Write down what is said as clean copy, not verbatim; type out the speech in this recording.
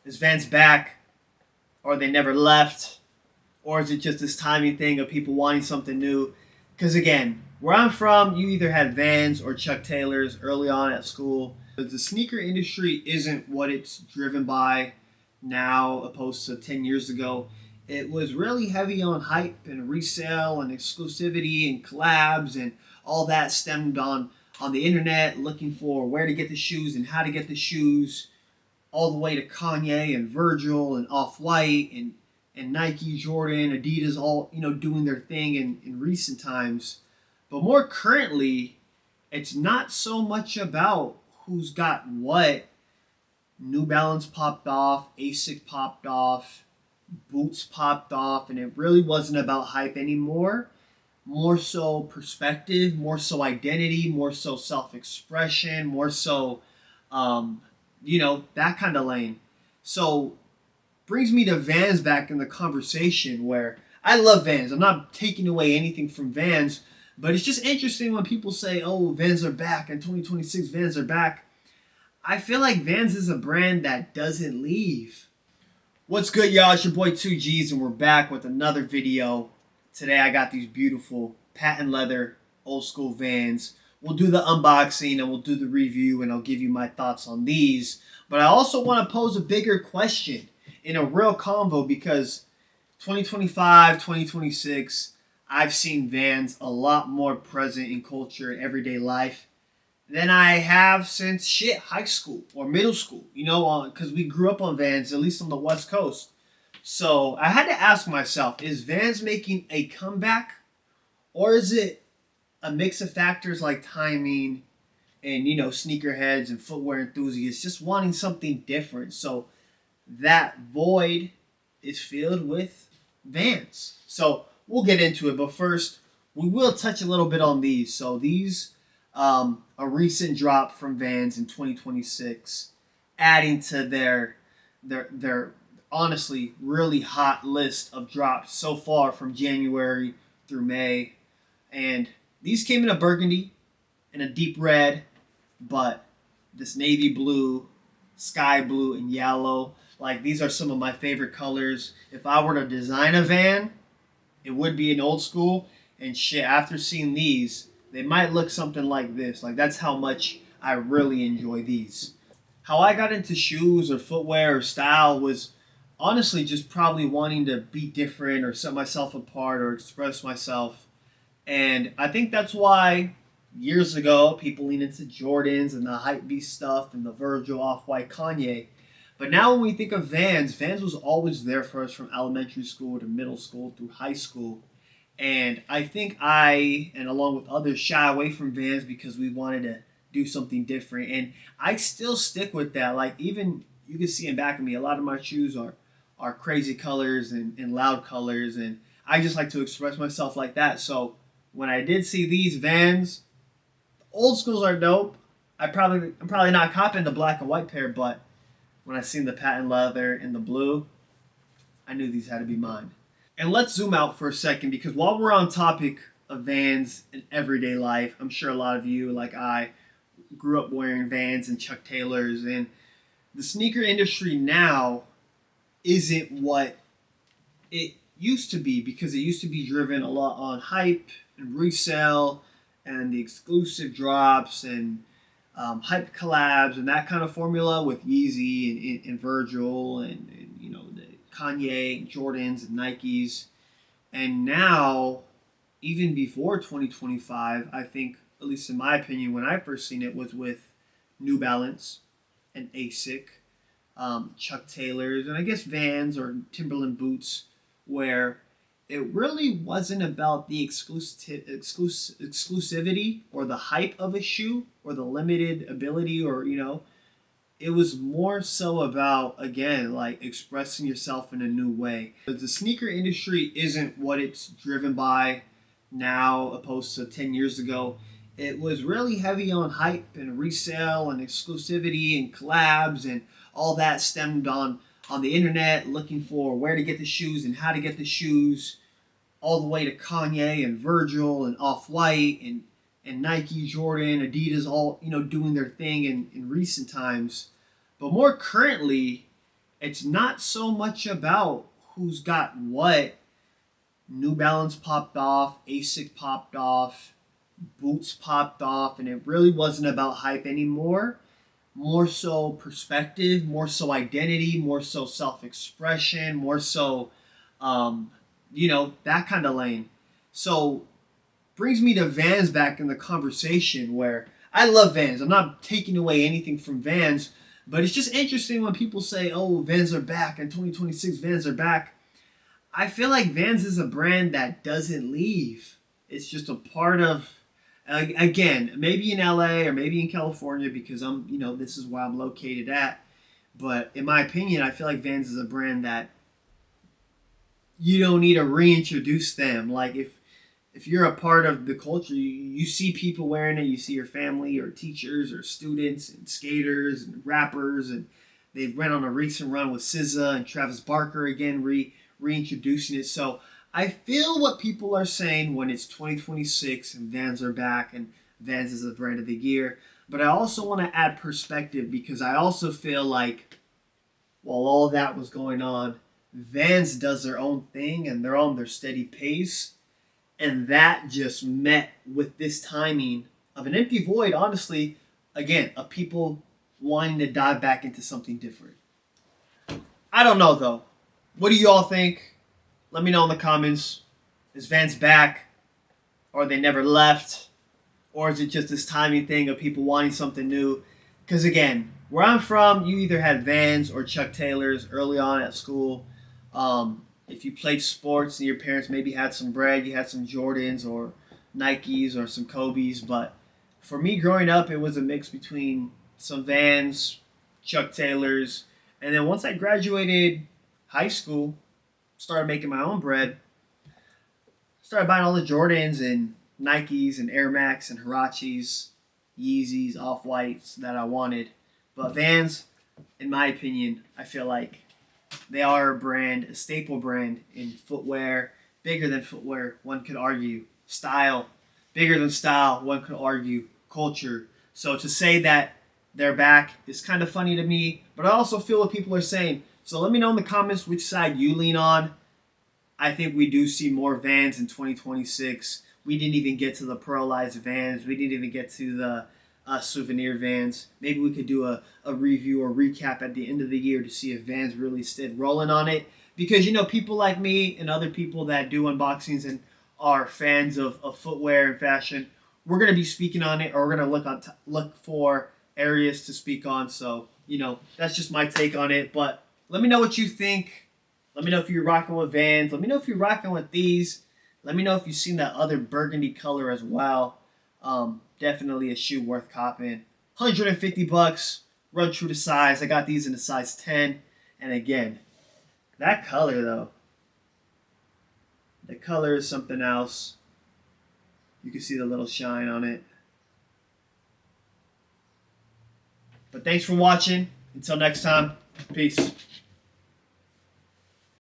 Is Vans back, or they never left, or is it just this timing thing of people wanting something new? Because again, where I'm from, you either had Vans or Chuck Taylors early on at school. The sneaker industry isn't what it's driven by now, opposed to 10 years ago. It was really heavy on hype and resale and exclusivity and collabs, and all that stemmed on the internet, looking for where to get the shoes and how to get the shoes, all the way to Kanye and Virgil and Off-White and Nike, Jordan, Adidas, all doing their thing in recent times. But more currently, it's not so much about who's got what. New Balance popped off, Asics popped off, Boots popped off, and it really wasn't about hype anymore. More so perspective, more so identity, more so self-expression, more so, that kind of lane. So brings me to Vans back in the conversation, where I love Vans. I'm not taking away anything from Vans, but it's just interesting when people say, oh, Vans are back, in 2026 Vans are back. I feel like Vans is a brand that doesn't leave. What's good, y'all? It's your boy 2Gs, and we're back with another video. Today I got these beautiful patent leather old school Vans. We'll do the unboxing and we'll do the review, and I'll give you my thoughts on these. But I also want to pose a bigger question in a real convo, because 2025, 2026, I've seen Vans a lot more present in culture and everyday life than I have since high school or middle school, because we grew up on Vans, at least on the West Coast. So I had to ask myself, is Vans making a comeback, or is it a mix of factors like timing and, sneakerheads and footwear enthusiasts just wanting something different? So that void is filled with Vans. So we'll get into it, but first we will touch a little bit on these. So these, a recent drop from Vans in 2026, adding to their honestly really hot list of drops so far from January through May. And these came in a burgundy and a deep red, but this navy blue, sky blue, and yellow, like, these are some of my favorite colors. If I were to design a Van, it would be an old school. And after seeing these, they might look something like this. Like, that's how much I really enjoy these. How I got into shoes or footwear or style was honestly just probably wanting to be different or set myself apart or express myself. And I think that's why years ago people leaned into Jordans and the hypebeast stuff and the Virgil, Off-White, Kanye. But now when we think of Vans, Vans was always there for us from elementary school to middle school through high school. And I think and along with others, shy away from Vans because we wanted to do something different. And I still stick with that. Like, even you can see in back of me, a lot of my shoes are crazy colors and loud colors. And I just like to express myself like that. So when I did see these Vans, old schools are dope. I'm probably not copping the black and white pair, but when I seen the patent leather and the blue, I knew these had to be mine. And let's zoom out for a second, because while we're on topic of Vans in everyday life, I'm sure a lot of you, like I, grew up wearing Vans and Chuck Taylors, and the sneaker industry now isn't what it used to be, because it used to be driven a lot on hype and resale and the exclusive drops and hype collabs and that kind of formula with Yeezy and Virgil and the Kanye, Jordans, and Nikes. And now, even before 2025, I think, at least in my opinion, when I first seen it was with New Balance and Asics, Chuck Taylors, and I guess Vans or Timberland boots, where it really wasn't about the exclusivity or the hype of a shoe or the limited ability, or it was more so about, again, like, expressing yourself in a new way. The sneaker industry isn't what it's driven by now, opposed to 10 years ago. It was really heavy on hype and resale and exclusivity and collabs, and all that stemmed on the internet, looking for where to get the shoes and how to get the shoes, all the way to Kanye and Virgil and Off-White and Nike, Jordan, Adidas, all doing their thing in recent times. But more currently, It's not so much about who's got what. New Balance popped off, Asics popped off, Boots popped off, and it really wasn't about hype anymore. More so perspective, more so identity, more so self expression, more so, um, that kind of lane. So brings me to Vans back in the conversation where I love Vans. I'm not taking away anything from Vans, but it's just interesting when people say, oh, Vans are back in 2026, Vans are back. I feel like Vans is a brand that doesn't leave. It's just a part of, again, maybe in LA or maybe in California because this is where I'm located at. But in my opinion, I feel like Vans is a brand that you don't need to reintroduce them. Like if you're a part of the culture, you see people wearing it. You see your family or teachers or students and skaters and rappers, and they went on a recent run with SZA and Travis Barker again, reintroducing it. So I feel what people are saying when it's 2026 and Vans are back and Vans is the brand of the year. But I also want to add perspective because I also feel like while all that was going on, Vans does their own thing and they're on their steady pace. And that just met with this timing of an empty void, honestly, again, of people wanting to dive back into something different. I don't know, though. What do you all think? Let me know in the comments. Is Vans back? Or they never left? Or is it just this timing thing of people wanting something new? Because, again, where I'm from, you either had Vans or Chuck Taylors early on at school. If you played sports and your parents maybe had some bread, you had some Jordans or Nikes or some Kobe's. But for me growing up, it was a mix between some Vans, Chuck Taylors, and then once I graduated high school, started making my own bread, started buying all the Jordans and Nikes and Air Max and Huaraches, Yeezys, Off-Whites that I wanted. But Vans, in my opinion, I feel like they are a brand, a staple brand in footwear, bigger than footwear, one could argue. Style, bigger than style, one could argue. Culture. So to say that they're back is kind of funny to me, but I also feel what people are saying. So let me know in the comments which side you lean on. I think we do see more Vans in 2026. We didn't even get to the pearlized Vans. We didn't even get to the souvenir Vans. Maybe we could do a review or recap at the end of the year to see if Vans really stayed rolling on it. Because, people like me and other people that do unboxings and are fans of footwear and fashion, we're going to be speaking on it, or we're going to look for areas to speak on. So, that's just my take on it. But let me know what you think. Let me know if you're rocking with Vans. Let me know if you're rocking with these. Let me know if you've seen that other burgundy color as well. Definitely a shoe worth copping. $150. Run true to size. I got these in a size 10. And again, that color though. The color is something else. You can see the little shine on it. But thanks for watching. Until next time, peace.